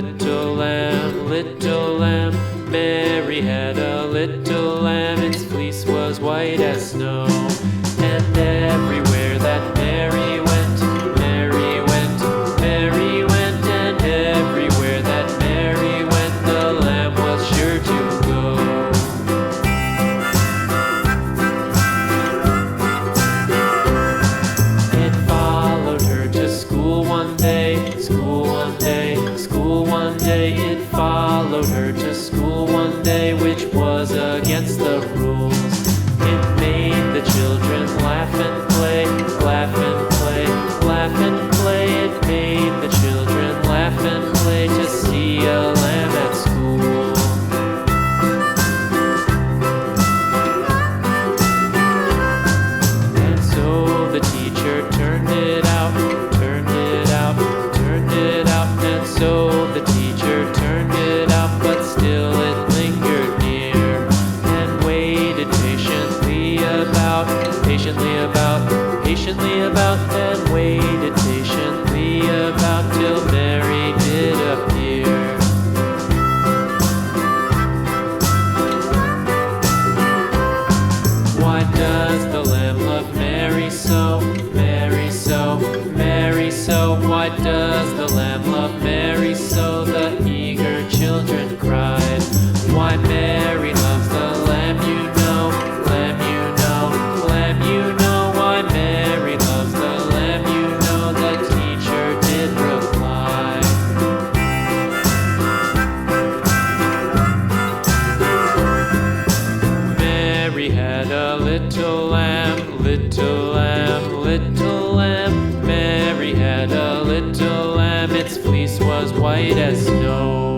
little lamb, little lamb. Mary had a little lamb, its fleece was white as snow. And everywhere that Mary went, Mary went, Mary went. And everywhere that Mary went, the lamb was sure to go. It followed her to school one day, school one day, school one day. It followed her to school one day, which was against the rules. It made the children laugh and play, laugh and play, laugh and play. It made the children laugh and play to see a lamb at school. And so the teacher turned it out, turned it out, turned it out. And so the teacher turned it out, but still it lingered near and waited patiently about, patiently about, patiently about, and waited patiently about till Mary did appear. Why does the lamb love Mary so, Mary so, Mary so? Why does the lamb love Mary so? The eager children cried. Why Mary loves the lamb, you know, lamb, you know, lamb, you know. Why Mary loves the lamb, you know, the teacher did reply. Mary had a little lamb, little lamb, little lamb. Mary had a little lamb, its fleece was white as snow.